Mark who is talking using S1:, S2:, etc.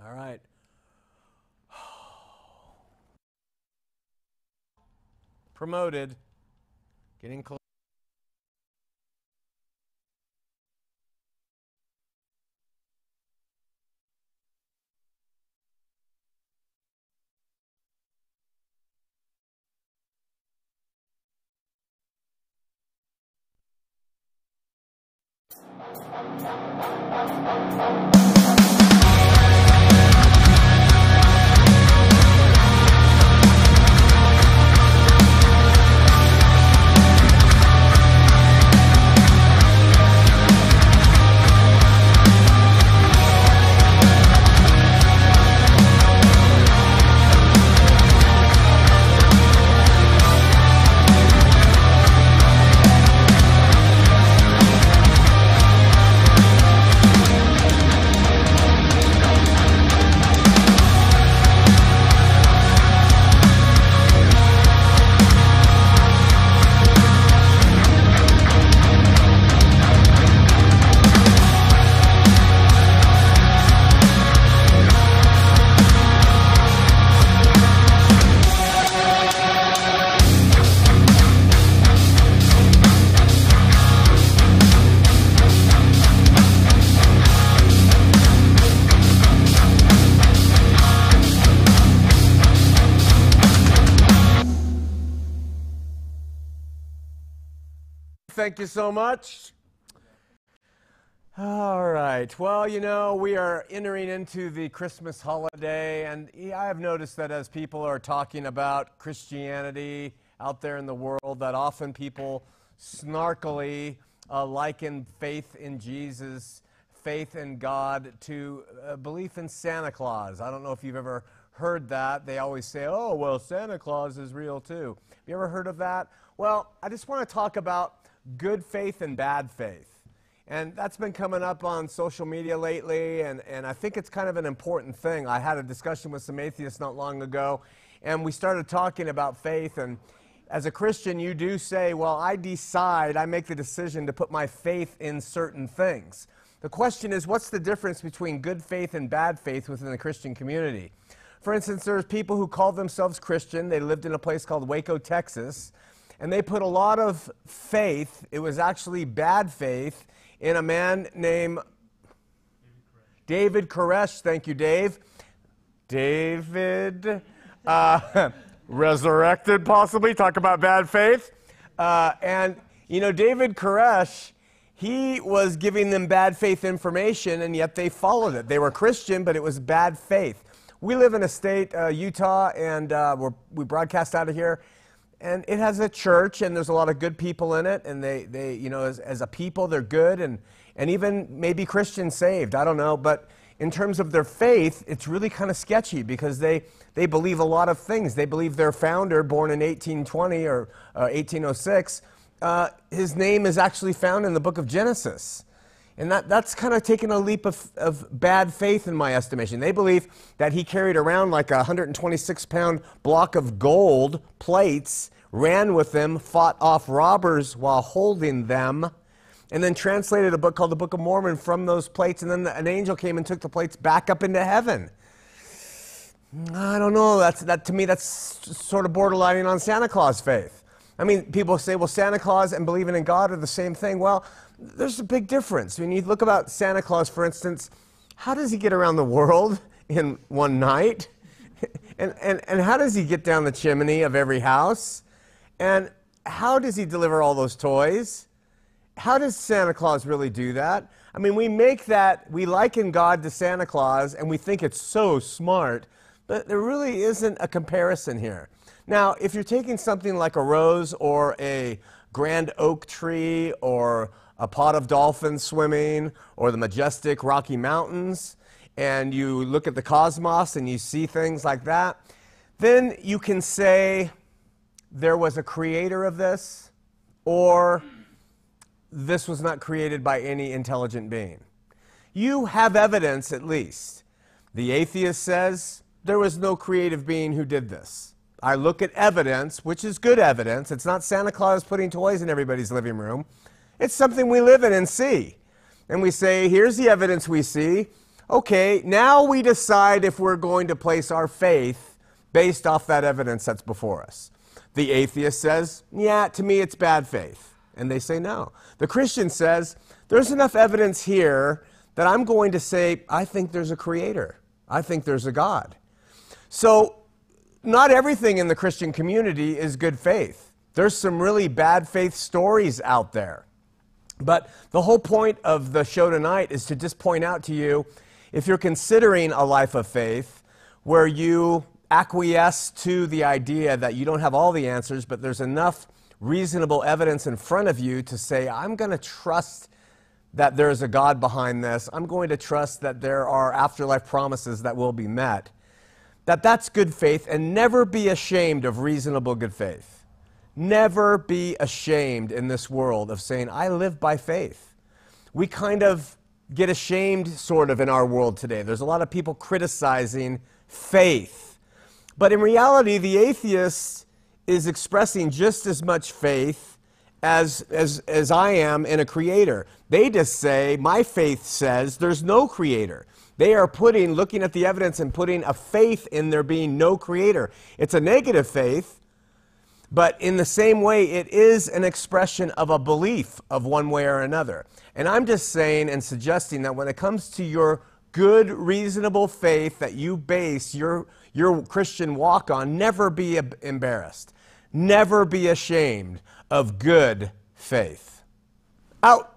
S1: All right. Promoted. Getting close. Thank you so much. All right. Well, you know, we are entering into the Christmas holiday, and I have noticed that as people are talking about Christianity out there in the world, that often people snarkily liken faith in Jesus, faith in God, to belief in Santa Claus. I don't know if you've ever heard that. They always say, oh, well, Santa Claus is real too. Have you ever heard of that? Well, I just want to talk about good faith and bad faith. And that's been coming up on social media lately, and I think it's kind of an important thing. I had a discussion with some atheists not long ago, and we started talking about faith. And as a Christian, you do say, well, I make the decision to put my faith in certain things. The question is, what's the difference between good faith and bad faith within the Christian community? For instance, there's people who call themselves Christian. They lived in a place called Waco, Texas, and they put a lot of faith, it was actually bad faith, in a man named David Koresh. Thank you, Dave. David, resurrected possibly, talk about bad faith. And, you know, David Koresh, he was giving them bad faith information, and yet they followed it. They were Christian, but it was bad faith. We live in a state, Utah, and we broadcast out of here. And it has a church, and there's a lot of good people in it, and they you know, as a people, they're good, and even maybe Christian saved, I don't know. But in terms of their faith, it's really kind of sketchy, because they believe a lot of things. They believe their founder, born in 1820 or 1806, his name is actually found in the book of Genesis. And that's kind of taking a leap of bad faith in my estimation. They believe that he carried around like a 126-pound block of gold plates, ran with them, fought off robbers while holding them, and then translated a book called the Book of Mormon from those plates, and then an angel came and took the plates back up into heaven. I don't know. To me, that's sort of borderlining on Santa Claus faith. I mean, people say, well, Santa Claus and believing in God are the same thing. Well, there's a big difference. When you look about Santa Claus, for instance, how does he get around the world in one night? And how does he get down the chimney of every house? And how does he deliver all those toys? How does Santa Claus really do that? I mean, we liken God to Santa Claus, and we think it's so smart, but there really isn't a comparison here. Now, if you're taking something like a rose or a grand oak tree or a pot of dolphins swimming or the majestic Rocky Mountains, and you look at the cosmos and you see things like that, then you can say there was a creator of this, or this was not created by any intelligent being. You have evidence, at least. The atheist says there was no creative being who did this. I look at evidence, which is good evidence. It's not Santa Claus putting toys in everybody's living room. It's something we live in and see. And we say, here's the evidence we see. Okay, now we decide if we're going to place our faith based off that evidence that's before us. The atheist says, yeah, to me it's bad faith. And they say no. The Christian says, there's enough evidence here that I'm going to say, I think there's a creator. I think there's a God. So not everything in the Christian community is good faith. There's some really bad faith stories out there. But the whole point of the show tonight is to just point out to you, if you're considering a life of faith where you acquiesce to the idea that you don't have all the answers, but there's enough reasonable evidence in front of you to say, I'm going to trust that there's a God behind this. I'm going to trust that there are afterlife promises that will be met. That's good faith, and never be ashamed of reasonable good faith. Never be ashamed in this world of saying, I live by faith. We kind of get ashamed sort of in our world today. There's a lot of people criticizing faith. But in reality, the atheist is expressing just as much faith as I am in a creator. They just say, my faith says there's no creator. They are looking at the evidence and putting a faith in there being no creator. It's a negative faith, but in the same way, it is an expression of a belief of one way or another. And I'm just saying and suggesting that when it comes to your good, reasonable faith that you base your Christian walk on, never be embarrassed. Never be ashamed of good faith. Out.